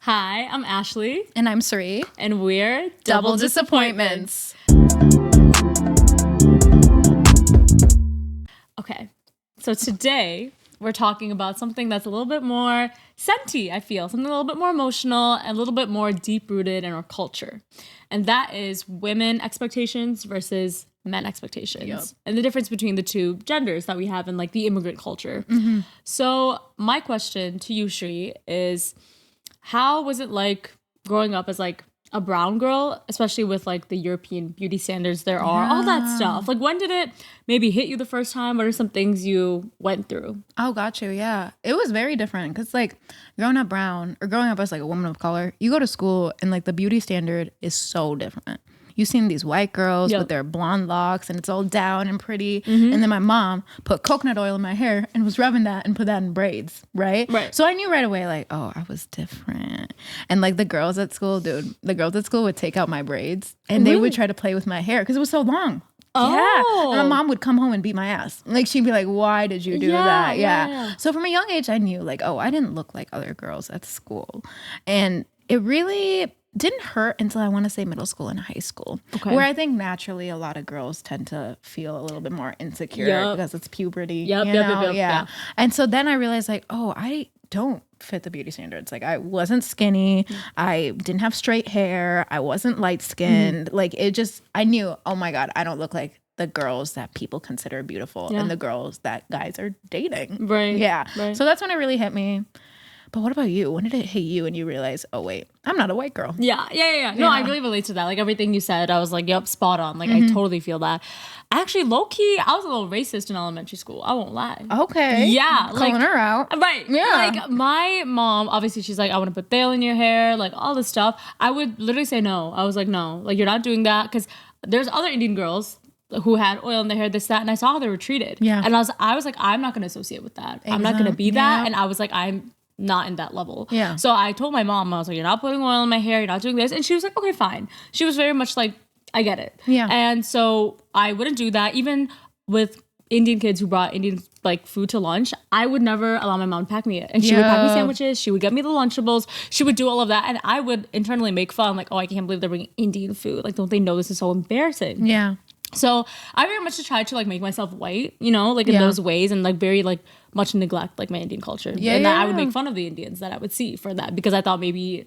Hi, I'm Ashley. And I'm Sri. And we're Double Disappointments. Okay, so today we're talking about something that's a little bit more senti, I feel. Something a little bit more emotional and a little bit more deep-rooted in our culture. And that is women expectations versus men expectations. Yep. And the difference between the two genders that we have in like the immigrant culture. Mm-hmm. So my question to you, Shri, is how was it like growing up as like a brown girl, especially with like the European beauty standards there are, all that stuff? Like when did it maybe hit you the first time? What are some things you went through? Oh, got you. Yeah. It was very different because like growing up brown or growing up as like a woman of color, you go to school and like the beauty standard is so different. You've seen these white girls with their blonde locks and it's all down and pretty. Mm-hmm. And then my mom put coconut oil in my hair and was rubbing that and put that in braids, right? So I knew right away, like, oh, I was different. And like the girls at school would take out my braids and they would try to play with my hair because it was so long. Oh. Yeah. And my mom would come home and beat my ass. Like she'd be like, why did you do that? Yeah. So from a young age, I knew like, oh, I didn't look like other girls at school. And it really didn't hurt until I want to say middle school and high school, where I think naturally a lot of girls tend to feel a little bit more insecure because it's puberty. Yeah. And so then I realized like, oh, I don't fit the beauty standards. Like I wasn't skinny. I didn't have straight hair. I wasn't light skinned. Like it just, I knew, oh my God, I don't look like the girls that people consider beautiful and the girls that guys are dating. Right. Yeah. Right. So that's when it really hit me. But what about you? When did it hit you and you realize, oh, wait, I'm not a white girl? Yeah. No, I really relate to that. Like everything you said, I was like, yep, spot on. Like I totally feel that. Actually, low key, I was a little racist in elementary school. I won't lie. Okay. Yeah. Calling her out. Right. Yeah. Like my mom, obviously she's like, I want to put Thale in your hair, like all this stuff. I would literally say no. I was like, no, like you're not doing that. Because there's other Indian girls who had oil in their hair, this, that, and I saw how they were treated. Yeah. And I was like, I'm not going to associate with that. I'm not going to be that. And I was like, I'm not in that level. Yeah. So I told my mom, I was like, you're not putting oil in my hair, you're not doing this. And she was like, okay, fine. She was very much like, I get it. Yeah. And so I wouldn't do that. Even with Indian kids who brought Indian like food to lunch, I would never allow my mom to pack me it. And she would pack me sandwiches, she would get me the Lunchables, she would do all of that. And I would internally make fun, like, oh, I can't believe they're bringing Indian food. Like, don't they know this is so embarrassing? Yeah. So I very much tried to like make myself white, you know, like in those ways, and like very like much neglect like my Indian culture. Yeah, and that I would make fun of the Indians that I would see for that because I thought maybe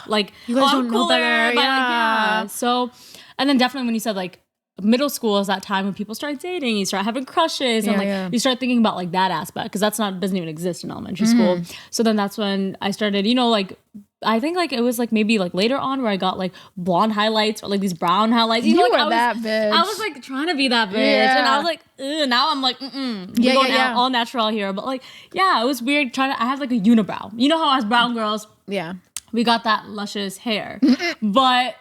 like, you guys don't know better. Yeah. So, and then definitely when you said like middle school is that time when people start dating, you start having crushes, and like you start thinking about like that aspect because doesn't even exist in elementary school. So then that's when I started, you know, like I think like it was like maybe like later on where I got like blonde highlights or like these brown highlights. You know, like, were that bitch. I was like trying to be that bitch, and I was like, now I'm like, all natural here. But like, yeah, it was weird trying to. I had like a unibrow. You know how as brown girls, we got that luscious hair, but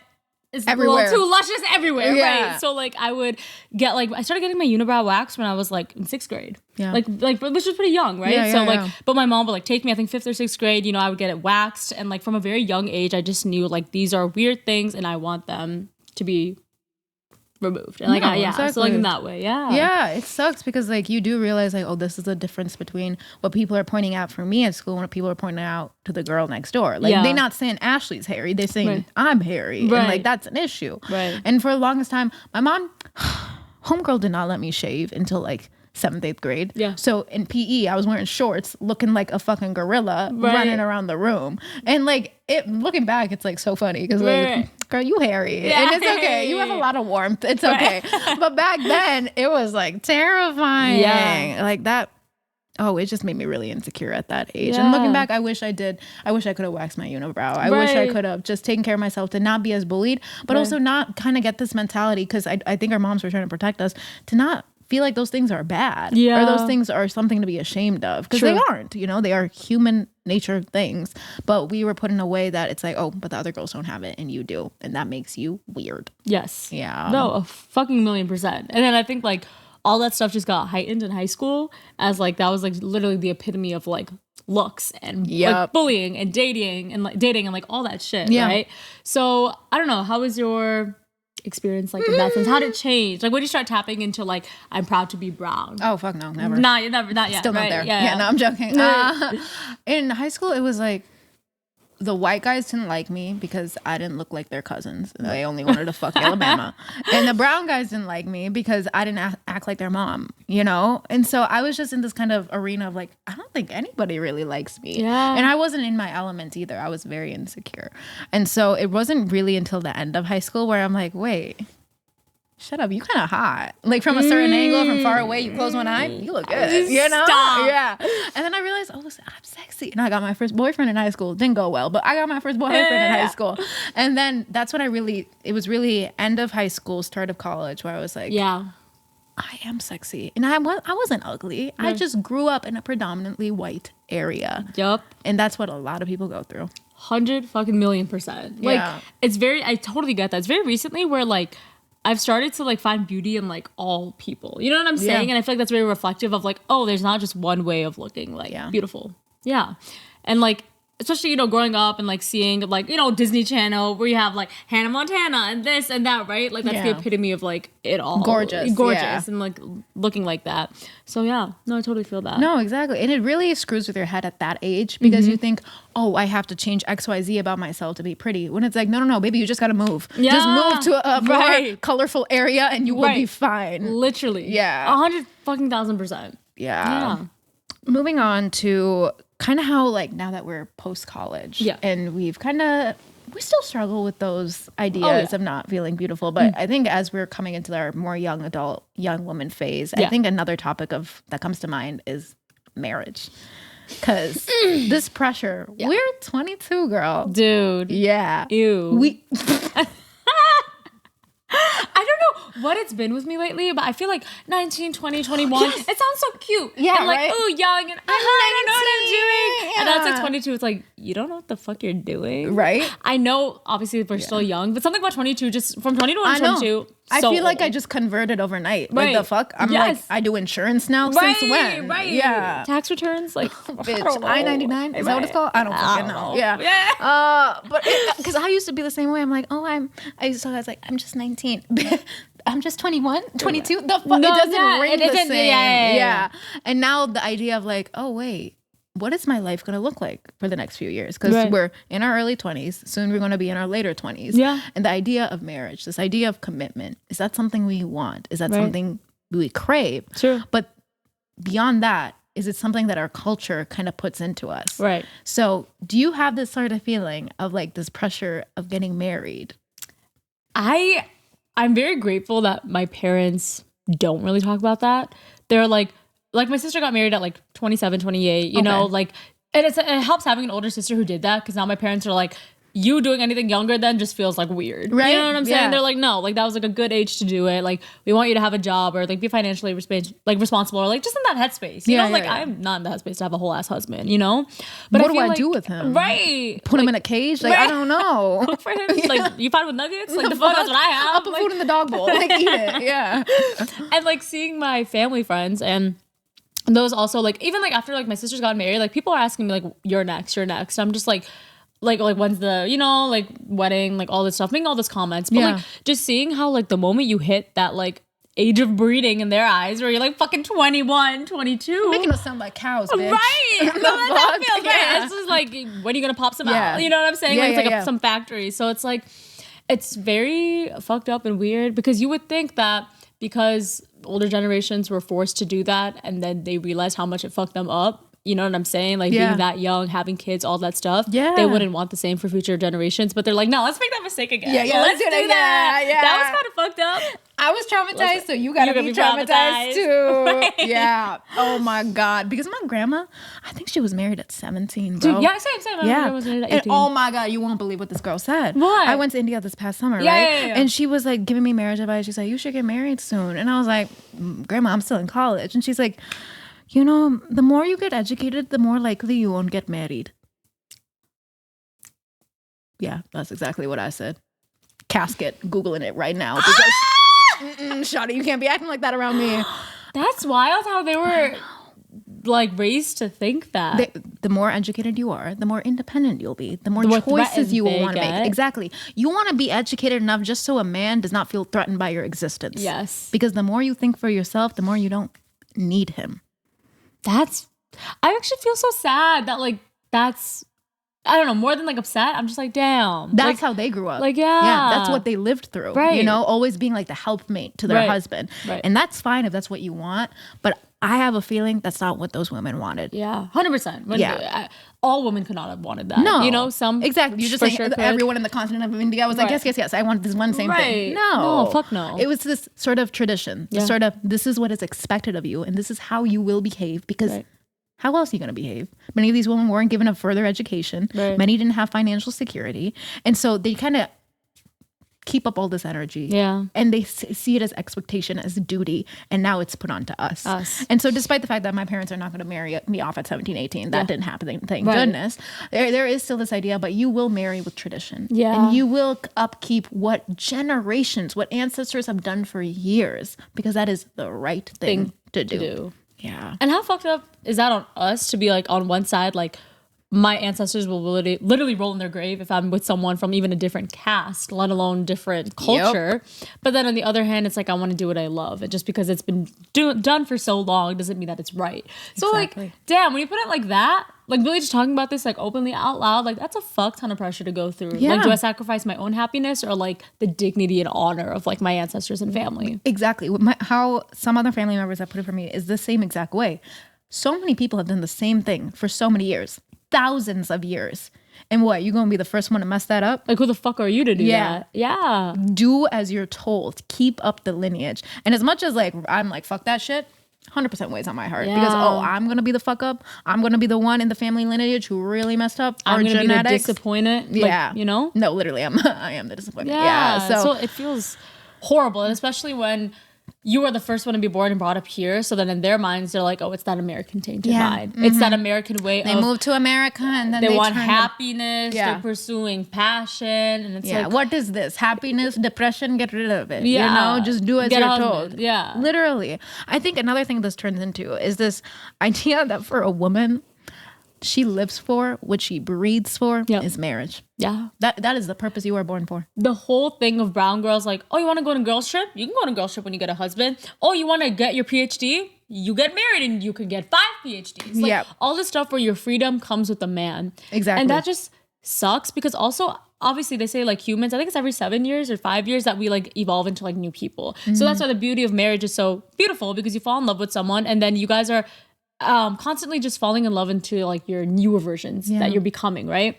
it's everywhere. A little too luscious everywhere, right? So like I would get like I started getting my unibrow waxed when I was like in 6th grade. Yeah. Like which was pretty young, right? But my mom would like take me, I think 5th or 6th grade, you know, I would get it waxed. And like from a very young age, I just knew like these are weird things and I want them to be removed. And like, exactly. So like in that way, yeah, it sucks because like you do realize like, oh, this is the difference between what people are pointing out for me at school and what people are pointing out to the girl next door. Like they're not saying Ashley's hairy, they're saying I'm hairy, and like that's an issue. Right. And for the longest time, my mom, homegirl, did not let me shave until like 7th, 8th grade. Yeah. So in PE, I was wearing shorts, looking like a fucking gorilla, running around the room. And like looking back, it's like so funny because like, girl, you hairy, and it's okay. You have a lot of warmth. It's okay. But back then, it was like terrifying. Yeah. Like that. Oh, it just made me really insecure at that age. Yeah. And looking back, I wish I did. I wish I could have waxed my unibrow. I wish I could have just taken care of myself to not be as bullied, but also not kind of get this mentality because I think our moms were trying to protect us to not feel like those things are bad or those things are something to be ashamed of because they aren't, you know, they are human nature things, but we were put in a way that it's like, oh, but the other girls don't have it and you do, and that makes you weird. Yes. Yeah. No, a fucking 1,000,000%. And then I think like all that stuff just got heightened in high school as like that was like literally the epitome of like looks and like bullying and dating and like all that shit, right? So I don't know, how was your experience like in that sense? How did it change? Like when you start tapping into like I'm proud to be brown? Oh fuck no, never. Not yet. Still not there. No, I'm joking. In high school it was like the white guys didn't like me because I didn't look like their cousins. They only wanted to fuck Alabama. And the brown guys didn't like me because I didn't act like their mom, you know? And so I was just in this kind of arena of like, I don't think anybody really likes me. Yeah. And I wasn't in my element either. I was very insecure. And so it wasn't really until the end of high school where I'm like, wait, shut up, you kind of hot. Like from a certain angle, from far away, you close one eye, you look good, you know? Stop. Yeah. And then I realized, oh, I'm sexy. And I got my first boyfriend in high school. Didn't go well, but I got my first boyfriend in high school. And then that's when it was really end of high school, start of college, where I was like, yeah, I am sexy. And I wasn't ugly. Yeah. I just grew up in a predominantly white area. Yup. And that's what a lot of people go through. 100,000,000%. Like, it's very, I totally get that. It's very recently where like, I've started to like find beauty in like all people. You know what I'm saying? And I feel like that's very reflective of like, oh, there's not just one way of looking like beautiful. Yeah. And like, especially, you know, growing up and like seeing like, you know, Disney Channel where you have like Hannah Montana and this and that, right? Like that's the epitome of like it all. Gorgeous and like looking like that. So yeah, no, I totally feel that. No, exactly. And it really screws with your head at that age because you think, oh, I have to change XYZ about myself to be pretty. When it's like, no, baby, you just got to move. Yeah. Just move to a more colorful area and you will be fine. Literally. Yeah. 100,000%. Yeah. Moving on to kind of how like now that we're post-college and we still struggle with those ideas of not feeling beautiful. But I think as we're coming into our more young adult, young woman phase, I think another topic that comes to mind is marriage. Because this pressure, we're 22, girl. Dude. Yeah. Ew. I don't know what it's been with me lately, but I feel like 19, 20, 21, it sounds so cute. Yeah, and like, ooh, young, and I don't know what I'm doing. Yeah. And that's like 22, it's like, you don't know what the fuck you're doing. Right? I know, obviously, we're still young, but something about 22, just from 21 to 22, I feel like I just converted overnight. Right. Like the fuck? I'm like, I do insurance now since when? Right. Yeah. Tax returns, like, bitch, I-99? Is that what it's called? I don't fucking know. Yeah. But because I used to be the same way. I'm like, I was like, I'm just 19. I'm just 21, 22. The fuck? No, it doesn't ring the same. Yeah. And now the idea of like, oh, wait. What is my life going to look like for the next few years? Because we're in our early 20s. Soon we're going to be in our later 20s. Yeah. And the idea of marriage, this idea of commitment, is that something we want? Is that something we crave? True. But beyond that, is it something that our culture kind of puts into us? Right. So do you have this sort of feeling of like this pressure of getting married? I'm very grateful that my parents don't really talk about that. They're like my sister got married at like 27, 28, you know, like, and it helps having an older sister who did that because now my parents are like, you doing anything younger than just feels like weird. Right. You know what I'm saying? They're like, no, like that was like a good age to do it. Like we want you to have a job or like be financially responsible or like just in that headspace. You know, like I'm not in the headspace to have a whole ass husband, you know? But what do I do with him? Right. Put him in a cage? Like, I don't know. Cook for him? Like you fine with nuggets? Like the fuck, that's what I have. I'll put food in the dog bowl. Like eat it. Yeah. And like seeing my family friends and those also like, even like after like my sisters got married, like people are asking me like, you're next. I'm just like when's the, you know, like wedding, like all this stuff, making all those comments. But like just seeing how like the moment you hit that like age of breeding in their eyes where you're like fucking 21, 22. Making us sound like cows, bitch. Right. No, that's how it feels, right? It's just like, when are you going to pop some out? You know what I'm saying? Like it's like some factory. So it's like, it's very fucked up and weird because you would think that because older generations were forced to do that and then they realized how much it fucked them up. You know what I'm saying? Like being that young, having kids, all that stuff. Yeah. They wouldn't want the same for future generations, but they're like, no, let's make that mistake again. Yeah, let's do that. Yeah. That was kind of fucked up. I was traumatized, so you gotta be traumatized too. Right. Yeah. Oh my God. Because my grandma, I think she was married at 17, bro. Dude, yeah, same. My grandma was married at 18. And oh my God, you won't believe what this girl said. What? I went to India this past summer, right? Yeah. And she was like giving me marriage advice. She's like, you should get married soon. And I was like, Grandma, I'm still in college. And she's like, you know, the more you get educated, the more likely you won't get married. Yeah, that's exactly what I said. Casket, Googling it right now. Because, Shawty, you can't be acting like that around me. That's wild how they were like raised to think that. The more educated you are, the more independent you'll be. The more choices you will want to make. Exactly. You want to be educated enough just so a man does not feel threatened by your existence. Yes. Because the more you think for yourself, the more you don't need him. I actually feel so sad that like that's I don't know, more than like upset. I'm just like, damn. That's like, how they grew up. Like, yeah. That's what they lived through. Right. You know, always being like the helpmate to their husband. Right. And that's fine if that's what you want. But I have a feeling that's not what those women wanted. Yeah, 100%. All women could not have wanted that. No. You know, some. Exactly. You're just saying sure everyone in the continent of India was like, yes, I want this one same thing. No, fuck no. It was this sort of tradition. Yeah. Sort of, this is what is expected of you and this is how you will behave because how else are you going to behave? Many of these women weren't given a further education. Right. Many didn't have financial security. And so they kind of keep up all this energy. Yeah. And they see it as expectation, as duty. And now it's put on to us. And so despite the fact that my parents are not going to marry me off at 17, 18, that didn't happen, thank goodness. There is still this idea, but you will marry with tradition. Yeah. And you will upkeep what ancestors have done for years, because that is the right thing to do. Yeah. And how fucked up is that on us to be like on one side, like my ancestors will literally roll in their grave if I'm with someone from even a different caste, let alone different culture. Yep. But then on the other hand, it's like I want to do what I love. And just because it's been done for so long doesn't mean that it's right. So like, damn, when you put it like that, like really just talking about this like openly out loud, like that's a fuck ton of pressure to go through. Yeah. Like, do I sacrifice my own happiness or like the dignity and honor of like my ancestors and family? Exactly. How some other family members have put it for me is the same exact way. So many people have done the same thing for so many years. Thousands of years. And what, you gonna be the first one to mess that up? Like, who the fuck are you to do that? Yeah. Do as you're told. Keep up the lineage. And as much as like I'm like, fuck that shit, 100% weighs on my heart. Because I'm gonna be the fuck up. I'm gonna be the one in the family lineage who really messed up. I'm gonna be the disappointed. Like, you know? No, literally, I am the disappointed. So it feels horrible. And especially when you are the first one to be born and brought up here. So then in their minds, they're like, oh, it's that American tainted mind. Mm-hmm. It's that American way they moved to America and then they want happiness. They're pursuing passion. And it's like, what is this? Happiness, depression, get rid of it. Yeah. You know, just do as you're told. Yeah. Literally. I think another thing this turns into is this idea that for a woman, she lives for, what she breathes for is marriage. Yeah. That is the purpose you were born for. The whole thing of brown girls, like, oh, you want to go on a girls trip? You can go on a girls trip when you get a husband. Oh, you want to get your PhD? You get married and you can get 5 PhDs. Like, all this stuff where your freedom comes with a man. Exactly. And that just sucks because also, obviously they say like humans, I think it's every 7 years or 5 years that we like evolve into like new people. Mm-hmm. So that's why the beauty of marriage is so beautiful, because you fall in love with someone and then you guys are constantly just falling in love into like your newer versions that you're becoming, right?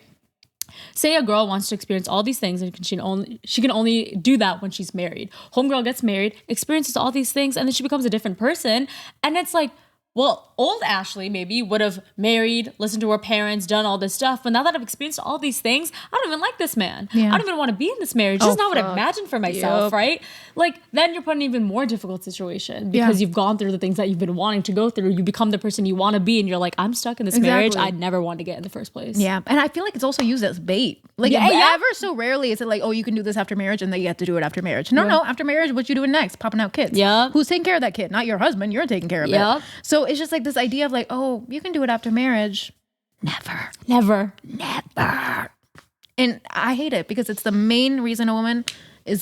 Say a girl wants to experience all these things and she can only do that when she's married. Homegirl gets married, experiences all these things, and then she becomes a different person. And it's like, well, old Ashley maybe would have married, listened to her parents, done all this stuff. But now that I've experienced all these things, I don't even like this man. Yeah. I don't even want to be in this marriage. This is not what I imagined for myself, right? Like, then you're put in an even more difficult situation because you've gone through the things that you've been wanting to go through. You become the person you want to be, and you're like, I'm stuck in this marriage I never wanted to get in the first place. Yeah, and I feel like it's also used as bait. Like, ever so rarely is it like, oh, you can do this after marriage, and then you have to do it after marriage. No, after marriage, what you doing next? Popping out kids. Yeah. Who's taking care of that kid? Not your husband. You're taking care of it. So it's just like this idea of like, oh, you can do it after marriage. Never. And I hate it because it's the main reason a woman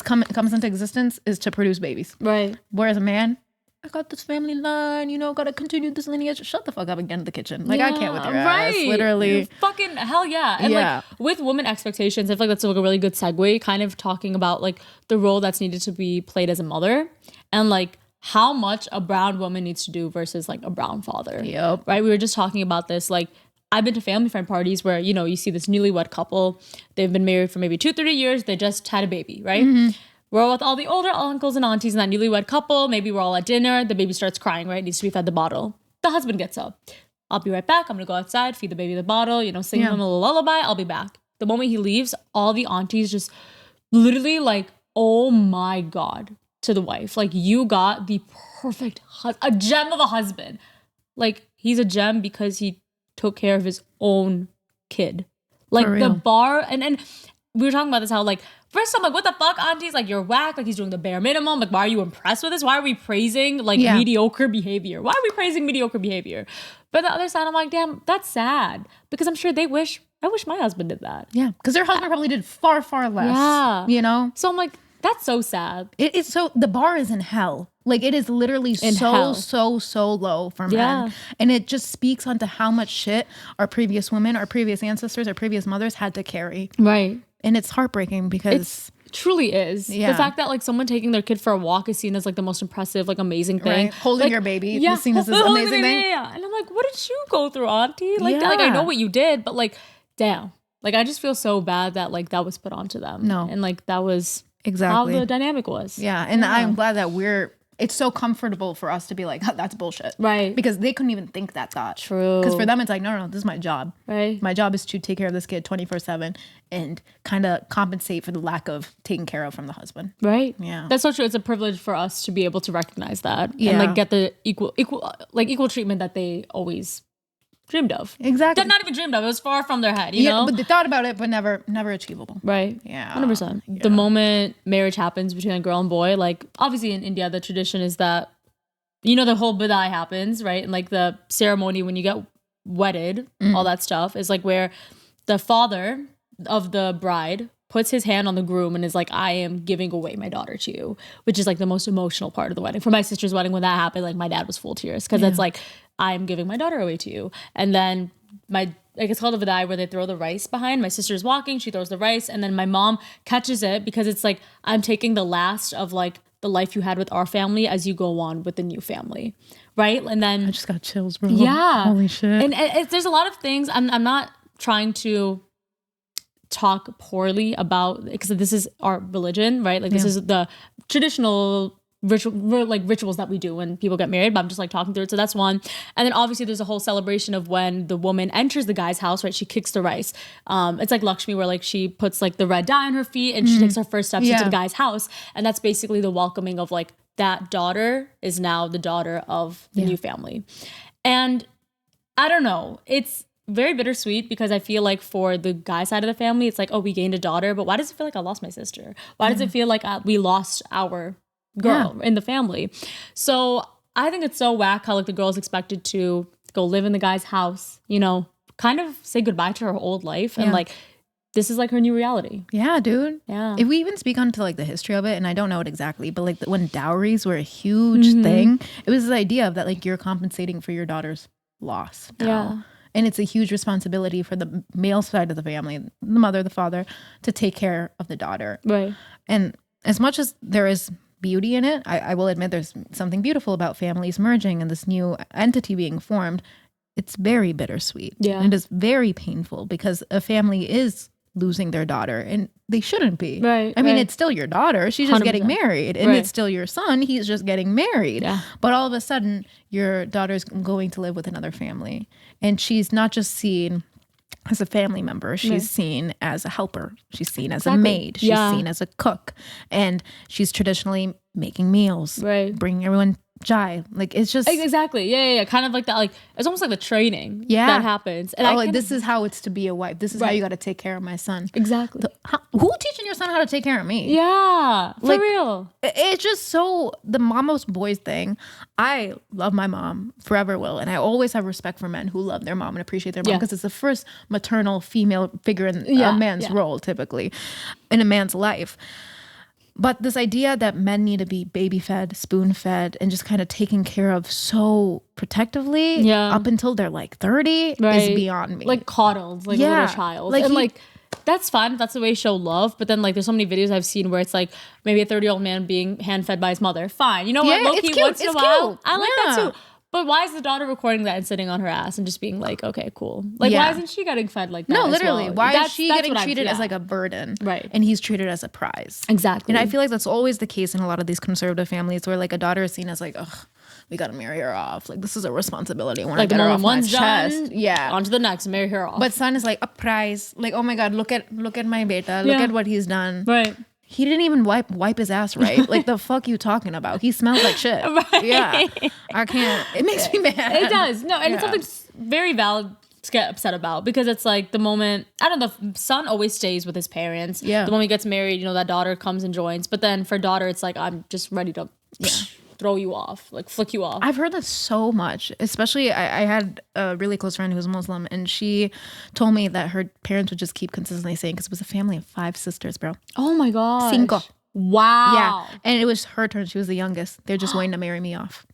comes into existence is to produce babies. Right. Whereas a man, I got this family line, gotta continue this lineage. Shut the fuck up and get in the kitchen. Like, I can't with your ass. Literally. Fucking hell yeah. And like with women expectations, I feel like that's like a really good segue, kind of talking about like the role that's needed to be played as a mother and like how much a brown woman needs to do versus like a brown father. Yep. Right? We were just talking about this. Like, I've been to family friend parties where, you see this newlywed couple. They've been married for maybe 2-3 years. They just had a baby, right? Mm-hmm. We're all with all the older uncles and aunties in that newlywed couple. Maybe we're all at dinner. The baby starts crying, right? Needs to be fed the bottle. The husband gets up. I'll be right back. I'm going to go outside, feed the baby the bottle, sing him a little lullaby. I'll be back. The moment he leaves, all the aunties just literally like, oh my God, to the wife. Like, you got the perfect a gem of a husband. Like, he's a gem because he took care of his own kid. Like, the bar, and we were talking about this, how like, first I'm like, what the fuck, aunties? Like, you're whack. Like, he's doing the bare minimum. Like, why are you impressed with this? Why are we praising like mediocre behavior? Why are we praising mediocre behavior? But the other side, I'm like, damn, that's sad. Because I'm sure I wish my husband did that. Yeah, because their husband probably did far, far less. Yeah. So I'm like, that's so sad. It's so, the bar is in hell. Like it is literally so low for men. And it just speaks onto how much shit our previous women, our previous ancestors, our previous mothers had to carry. Right. And it's heartbreaking because it truly is. The fact that like someone taking their kid for a walk is seen as like the most impressive, like amazing thing. Right. Holding like, your baby is seen as this amazing thing. Yeah. And I'm like, what did you go through, auntie? Like, like I know what you did, but like, damn. Like I just feel so bad that like that was put onto them. No. And like that was how the dynamic was. Yeah. And I'm glad that it's so comfortable for us to be like, oh, that's bullshit. Right. Because they couldn't even think that thought. True. Because for them, it's like, no, this is my job. Right. My job is to take care of this kid 24/7 and kind of compensate for the lack of taking care of from the husband. Right. Yeah. That's so true. It's a privilege for us to be able to recognize that and like get the equal treatment that they always dreamed of. Exactly. Not even dreamed of. It was far from their head, you know? But they thought about it, but never achievable. Right. Yeah. 100%. Yeah. The moment marriage happens between a girl and boy, like obviously in India, the tradition is that, you know, the whole bidai happens, right? And like the ceremony when you get wedded, all that stuff is like where the father of the bride puts his hand on the groom and is like, I am giving away my daughter to you, which is like the most emotional part of the wedding. For my sister's wedding, when that happened, like my dad was full tears because it's like, I'm giving my daughter away to you. And then like it's called a vidai where they throw the rice behind. My sister's walking, she throws the rice, and then my mom catches it because it's like, I'm taking the last of like the life you had with our family as you go on with the new family. Right. And then I just got chills, bro. Yeah. Holy shit. And there's a lot of things I'm not trying to talk poorly about, because this is our religion, right? Like this is the traditional rituals that we do when people get married, but I'm just like talking through it. So that's one. And then obviously there's a whole celebration of when the woman enters the guy's house, right? She kicks the rice. It's like Lakshmi, where like she puts like the red dye on her feet and she takes her first steps into the guy's house. And that's basically the welcoming of like that daughter is now the daughter of the new family. And I don't know, it's very bittersweet because I feel like for the guy side of the family, it's like, oh, we gained a daughter, but why does it feel like I lost my sister? Why does it feel like we lost our girl in the family? So I think it's so whack how like the girl's expected to go live in the guy's house, you know, kind of say goodbye to her old life and like this is like her new reality. Yeah, dude. Yeah. If we even speak onto like the history of it, and I don't know it exactly, but like when dowries were a huge thing, it was this idea of that like you're compensating for your daughter's loss now. Yeah. And it's a huge responsibility for the male side of the family, the mother, the father, to take care of the daughter. Right. And as much as there is beauty in it, I will admit there's something beautiful about families merging and this new entity being formed. It's very bittersweet. Yeah. And it is very painful because a family is losing their daughter and they shouldn't be. Right. I mean, it's still your daughter. She's just 100%. Getting married. And it's still your son. He's just getting married. Yeah. But all of a sudden, your daughter's going to live with another family. And she's not just seen as a family member. She's seen as a helper. She's seen as a maid. She's seen as a cook. And she's traditionally making meals. Right. Bringing everyone chai. Like, it's just... Exactly. Yeah. Kind of like that. Like, it's almost like the training that happens. And like, this is how it's to be a wife. This is how you got to take care of my son. Exactly. Who teaching your son how to take care of me? Yeah. For real. It's just so... The mama's boys thing. I love my mom. Forever will. And I always have respect for men who love their mom and appreciate their mom. Because it's the first maternal female figure in a man's role, typically. In a man's life. But this idea that men need to be baby fed, spoon fed, and just kind of taken care of so protectively up until they're like 30 is beyond me. Like coddled, like a little child. Like, and like, that's fine if that's the way you show love. But then like there's so many videos I've seen where it's like maybe a 30-year-old man being hand fed by his mother. Fine. You know what? Low-key, once in a while. I like that too. But why is the daughter recording that and sitting on her ass and just being like, okay, cool. Like, why isn't she getting fed like that? No, literally. Well? Why is she getting treated as like a burden? Right. And he's treated as a prize. Exactly. And I feel like that's always the case in a lot of these conservative families where like a daughter is seen as like, ugh, we got to marry her off. Like, this is a responsibility. I want to get her off my chest. Yeah. On to the next, marry her off. But son is like a prize. Like, oh my God, look at my beta. Look at what he's done. Right. He didn't even wipe his ass right. Like, the fuck you talking about? He smells like shit. Right. Yeah. I can't. It makes me mad. It does. No, and it's something very valid to get upset about because it's like the moment, I don't know, the son always stays with his parents. Yeah. The moment he gets married, you know, that daughter comes and joins. But then for daughter, it's like, I'm just ready to throw you off, like flick you off. I've heard that so much, especially I had a really close friend who was Muslim and she told me that her parents would just keep consistently saying, because it was a family of 5 sisters, bro. Oh my gosh. 5. Wow. Yeah. And it was her turn. She was the youngest. They're just waiting to marry me off.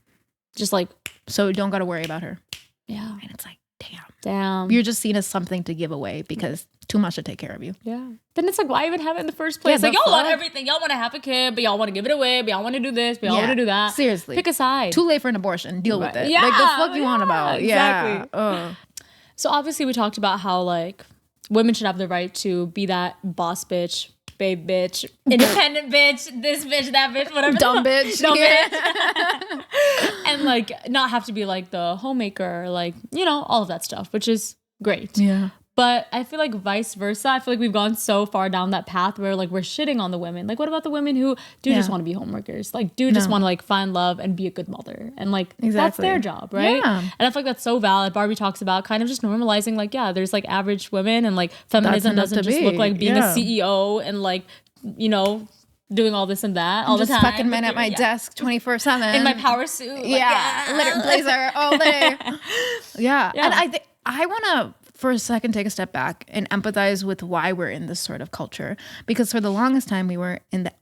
Just like, so don't got to worry about her. Yeah. And it's like, damn. Damn. You're just seen as something to give away because too much to take care of you. Yeah. Then it's like, why even have it in the first place? Yeah, like, y'all want everything. Y'all want to have a kid, but y'all want to give it away. But y'all want to do this, but y'all want to do that. Seriously. Pick a side. Too late for an abortion. Deal with it. Yeah. Like, the fuck you on about? Exactly. Yeah. So obviously we talked about how like women should have the right to be that boss bitch, babe bitch, independent bitch, this bitch, that bitch, whatever. Dumb bitch. Dumb bitch. And like not have to be like the homemaker, like, you know, all of that stuff, which is great. Yeah. But I feel like vice versa. I feel like we've gone so far down that path where like we're shitting on the women. Like, what about the women who do just want to be homeworkers? Like, do just want to like find love and be a good mother. And like, that's their job, right? Yeah. And I feel like that's so valid. Barbie talks about kind of just normalizing like, yeah, there's like average women and like feminism doesn't just look like being a CEO and like, you know, doing all this and that all the time. Just fucking men at my desk 24/7. In my power suit. Like, yeah. Blazer all day. Yeah. And I want to, for a second, take a step back and empathize with why we're in this sort of culture. Because for the longest time, we were in the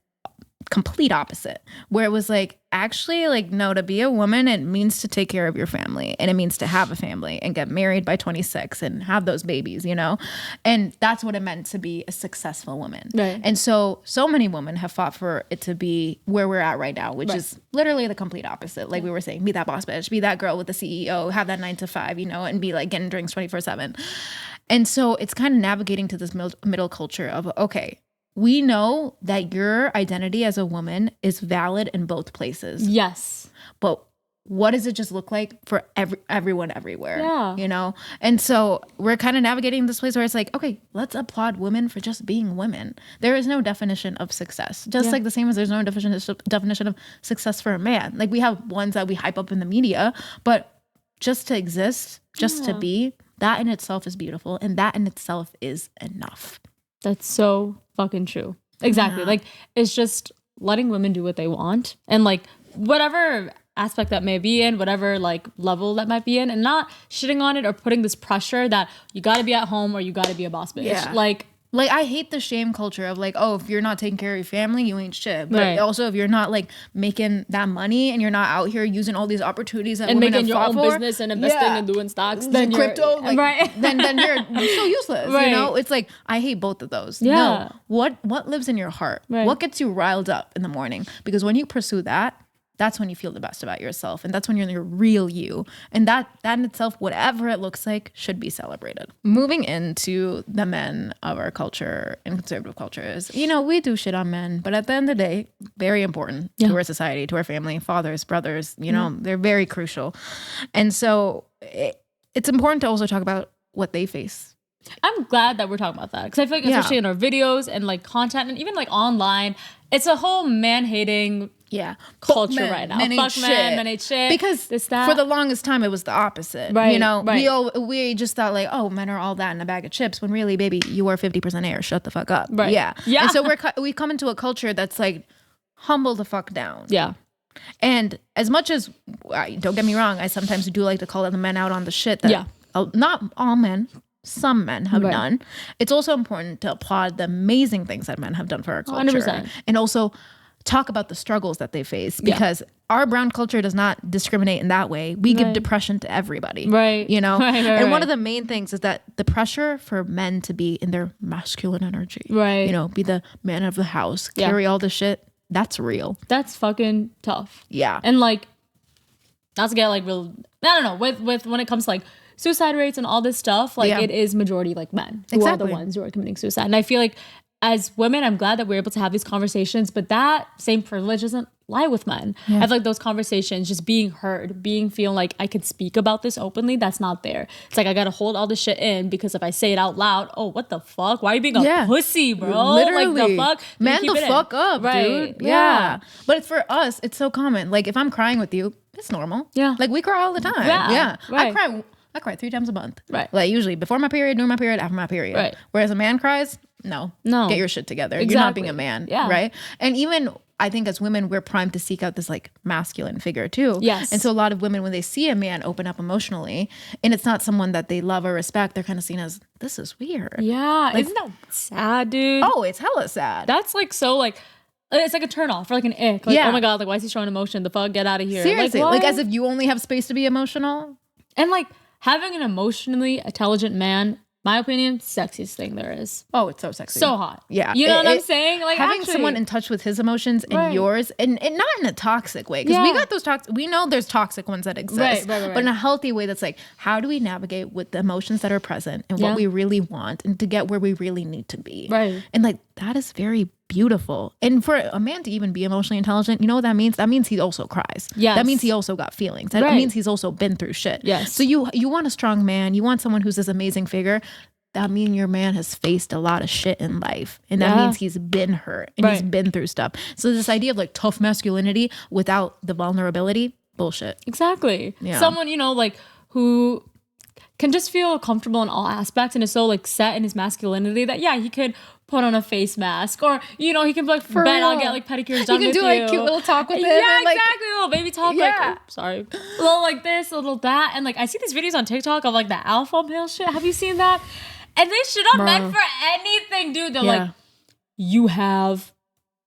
complete opposite, where it was like, actually, like, no, to be a woman, it means to take care of your family, and it means to have a family and get married by 26 and have those babies, you know? And that's what it meant to be a successful woman. Right. And so many women have fought for it to be where we're at right now, which is literally the complete opposite. Like we were saying, be that boss bitch, be that girl with the CEO, have that 9 to 5, you know, and be like getting drinks 24/7. And so it's kind of navigating to this middle culture of, okay, we know that your identity as a woman is valid in both places. Yes. But what does it just look like for everyone everywhere? Yeah. You know? And so we're kind of navigating this place where it's like, okay, let's applaud women for just being women. There is no definition of success. Just like the same as there's no definition of success for a man. Like we have ones that we hype up in the media, but just to exist, just to be, that in itself is beautiful. And that in itself is enough. That's so fucking true. Exactly. Like it's just letting women do what they want and like whatever aspect that may be in, whatever like level that might be in, and not shitting on it or putting this pressure that you got to be at home or you got to be a boss bitch. Yeah. Like, I hate the shame culture of like, oh, if you're not taking care of your family, you ain't shit. But also, if you're not like making that money and you're not out here using all these opportunities that and women making have your own for, business and investing and doing stocks, then crypto, you're, like, then you're so useless. You know, it's like I hate both of those. Yeah. No, what lives in your heart? What gets you riled up in the morning? Because when you pursue that, that's when you feel the best about yourself. And that's when you're your real you. And that in itself, whatever it looks like, should be celebrated. Moving into the men of our culture and conservative cultures, you know, we do shit on men, but at the end of the day, very important to our society, to our family, fathers, brothers, you know, they're very crucial. And so it's important to also talk about what they face. I'm glad that we're talking about that because I feel like especially in our videos and like content and even like online, it's a whole man-hating culture right now. Fuck men ain't shit. Because for the longest time, it was the opposite. Right. You know, we just thought like, oh, men are all that in a bag of chips. When really, baby, you are 50% air. Shut the fuck up. Right. Yeah. And so we come into a culture that's like, humble the fuck down. Yeah. And as much as, don't get me wrong, I sometimes do like to call the men out on the shit that not all men, some men have done. It's also important to applaud the amazing things that men have done for our culture. 100%. And also talk about the struggles that they face because our brown culture does not discriminate in that way. We give depression to everybody. Right. You know? And one of the main things is that the pressure for men to be in their masculine energy. Right. You know, be the man of the house, carry all the shit. That's real. That's fucking tough. Yeah. And like, not to get like real, I don't know, with when it comes to like suicide rates and all this stuff, like it is majority like men who are the ones who are committing suicide. And I feel like as women, I'm glad that we're able to have these conversations, but that same privilege doesn't lie with men. I feel like those conversations, just being heard, feeling like I could speak about this openly, that's not there. It's like I gotta hold all this shit in because if I say it out loud, oh, what the fuck? Why are you being a pussy, bro? Literally. Like the fuck? Man the fuck up, dude. Yeah. But it's for us, it's so common. Like if I'm crying with you, it's normal. Yeah. Like we cry all the time. Yeah. I cry 3 times a month. Right. Like usually before my period, during my period, after my period. Right. Whereas a man cries, no. Get your shit together. Exactly. You're not being a man. Yeah. Right. And even I think as women, we're primed to seek out this like masculine figure too. Yes. And so a lot of women, when they see a man open up emotionally and it's not someone that they love or respect, they're kind of seen as, this is weird. Yeah. Like, isn't that sad, dude? Oh, it's hella sad. That's like so like, It's like a turn off or like an ick. Like, oh my God, like, why is he showing emotion? The fuck, get out of here. Seriously, like as if you only have space to be emotional. And like having an emotionally intelligent man, my opinion, sexiest thing there is. Oh, it's so sexy. So hot. Yeah. You know what I'm saying? Like having someone in touch with his emotions and yours, and not in a toxic way. Because we got those toxic, we know there's toxic ones that exist. Right. But in a healthy way that's like, how do we navigate with the emotions that are present and what we really want and to get where we really need to be? Right. And like, that is very beautiful. And for a man to even be emotionally intelligent, you know what that means? That means he also cries. Yes. That means he also got feelings. That means he's also been through shit. Yes. So you want a strong man. You want someone who's this amazing figure. That means your man has faced a lot of shit in life. And that means he's been hurt and he's been through stuff. So this idea of like tough masculinity without the vulnerability, bullshit. Exactly. Yeah. Someone, you know, like who can just feel comfortable in all aspects and is so like set in his masculinity that he could put on a face mask, or you know, he can be like, bet I'll get like pedicures done with you. You can do like cute little talk with him. Yeah, and, like, exactly. A little baby talk. Like, oh, sorry. A little like this, a little that. And like, I see these videos on TikTok of like the alpha male shit. Have you seen that? And they shit on men for anything, dude. They're like, you have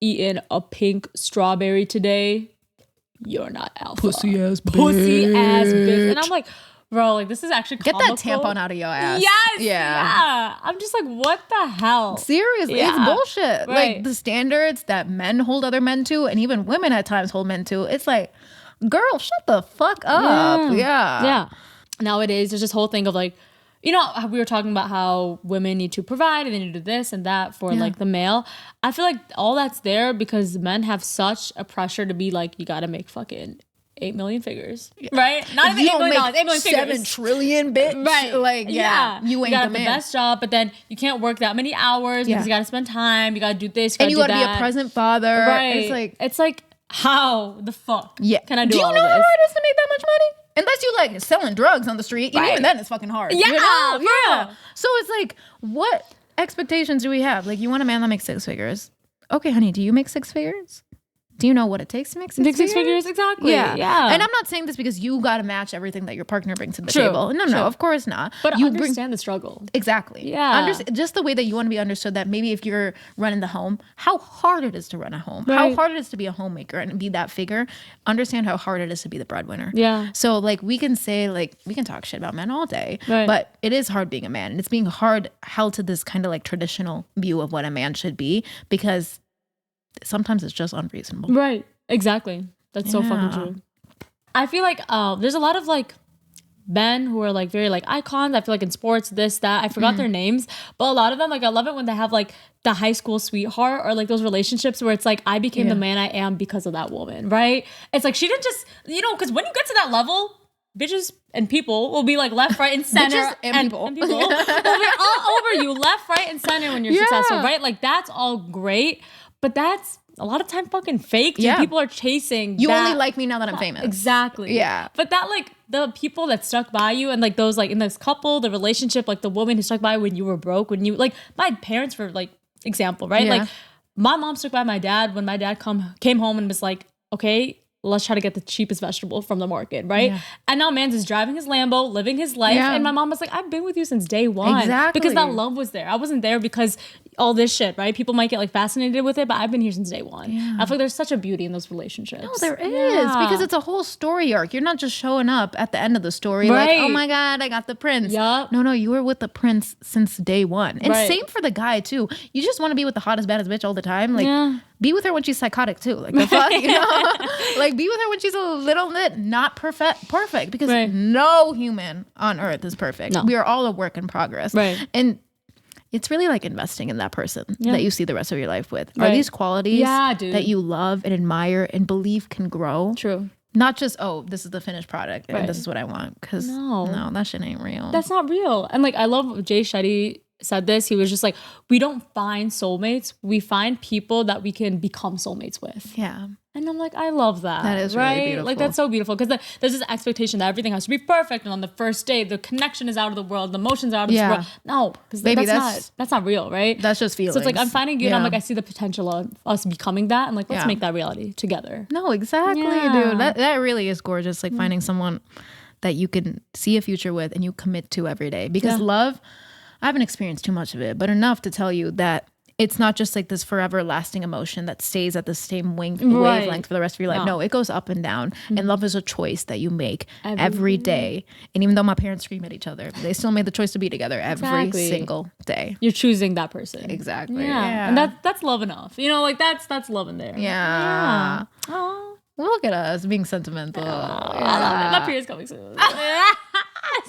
eaten a pink strawberry today. You're not alpha. Pussy ass bitch. And I'm like, bro, like this is actually comical. Get that tampon out of your ass. Yes. Yeah. I'm just like, what the hell? Seriously, it's bullshit. Like the standards that men hold other men to, and even women at times hold men to. It's like, girl, shut the fuck up. Yeah. Nowadays, there's this whole thing of like, you know, we were talking about how women need to provide and they need to do this and that for like the male. I feel like all that's there because men have such a pressure to be like, you got to make fucking 8 million figures, right? Not even $8 million, 8 million figures. 7 trillion, bitch. Right. Like, you ain't you gotta the have man. the best job, but then you can't work that many hours because you gotta spend time, you gotta do this, and you gotta do be a present father. Right. It's like, how the fuck can I do all you know of how this? hard it is to make that much money? Unless you like selling drugs on the street, and even then it's fucking hard. Yeah, you know? yeah. So it's like, what expectations do we have? Like, you want a man that makes 6 figures. Okay, honey, do you make 6 figures? Do you know what it takes to make 6 figures? Exactly. Yeah. And I'm not saying this because you got to match everything that your partner brings to the table. No, of course not. But you understand the struggle. Exactly. Yeah. Just the way that you want to be understood that maybe if you're running the home, how hard it is to run a home, right. how hard it is to be a homemaker and be that figure. Understand how hard it is to be the breadwinner. Yeah. So like we can say like, we can talk shit about men all day, right. but it is hard being a man. And it's being held to this kind of like traditional view of what a man should be because sometimes it's just unreasonable. Right. Exactly. That's so fucking true. I feel like there's a lot of like men who are like very like icons. I feel like in sports, this, that. I forgot their names. But a lot of them, like I love it when they have like the high school sweetheart or like those relationships where it's like I became the man I am because of that woman, right? It's like she didn't just, you know, because when you get to that level, bitches and people will be like left, right, and center. Bitches and people. will be all over you, left, right, and center when you're successful, right? Like that's all great. But that's a lot of time fucking fake. Yeah. People are chasing you that. only like me now that I'm famous. Exactly. Yeah. But that like the people that stuck by you and like those like in this couple, the relationship, like the woman who stuck by when you were broke, when you like my parents were like example, right? Yeah. Like my mom stuck by my dad when my dad came home and was like, okay, let's try to get the cheapest vegetable from the market, right? Yeah. And now Mans is driving his Lambo, living his life. Yeah. And my mom was like, I've been with you since day one. Exactly. Because that love was there. I wasn't there because all this shit, right? People might get like fascinated with it, but I've been here since day one. Yeah. I feel like there's such a beauty in those relationships. No, there is. Because it's a whole story arc. You're not just showing up at the end of the story like, oh my God, I got the prince. Yep. No, you were with the prince since day one. And same for the guy too. You just want to be with the hottest, baddest bitch all the time. Like be with her when she's psychotic too. Like the fuck, you know? Like be with her when she's a little bit not perfect because no human on earth is perfect. No. We are all a work in progress. Right. And it's really like investing in that person that you see the rest of your life with. Are these qualities that you love and admire and believe can grow? True. Not just, this is the finished product and this is what I want. Because no, that shit ain't real. That's not real. And like, I love Jay Shetty said this. He was just like, we don't find soulmates. We find people that we can become soulmates with. Yeah. And I'm like, I love that. That is right? really beautiful. Like, that's so beautiful. Because there's this expectation that everything has to be perfect. And on the first date, the connection is out of the world. The emotions are out of this world. No, because that's not real, right? That's just feelings. So it's like, I'm finding you and I'm like, I see the potential of us becoming that. And like, let's make that reality together. No, exactly, dude. That really is gorgeous. Like finding someone that you can see a future with and you commit to every day. Because love, I haven't experienced too much of it, but enough to tell you that it's not just like this forever lasting emotion that stays at the same wavelength for the rest of your life. No, it goes up and down. And love is a choice that you make every day. And even though my parents scream at each other, they still made the choice to be together every single day. You're choosing that person. Exactly. Yeah. And that's love enough. You know, like that's love in there. Yeah. Oh. Look at us being sentimental. I love it. My period's coming soon.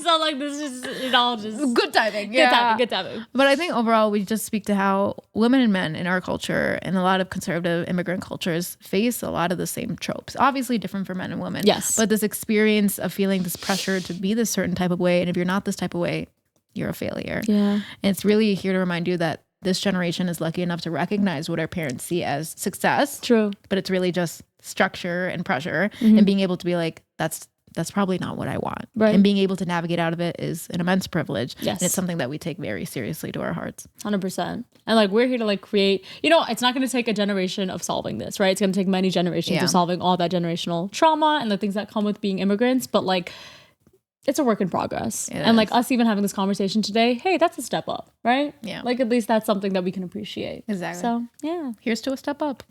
So like this is it all just good timing. Good timing. But I think overall we just speak to how women and men in our culture and a lot of conservative immigrant cultures face a lot of the same tropes. Obviously different for men and women. Yes. But this experience of feeling this pressure to be this certain type of way, and if you're not this type of way, you're a failure. Yeah. And it's really here to remind you that this generation is lucky enough to recognize what our parents see as success. True. But it's really just structure and pressure, and being able to be like, that's probably not what I want. Right. And being able to navigate out of it is an immense privilege. Yes. And it's something that we take very seriously to our hearts. 100%. And like we're here to like create, you know, it's not going to take a generation of solving this, right? It's going to take many generations of solving all that generational trauma and the things that come with being immigrants. But like, it's a work in progress. And like us even having this conversation today, hey, that's a step up, right? Yeah. Like at least that's something that we can appreciate. Exactly. So yeah. Here's to a step up.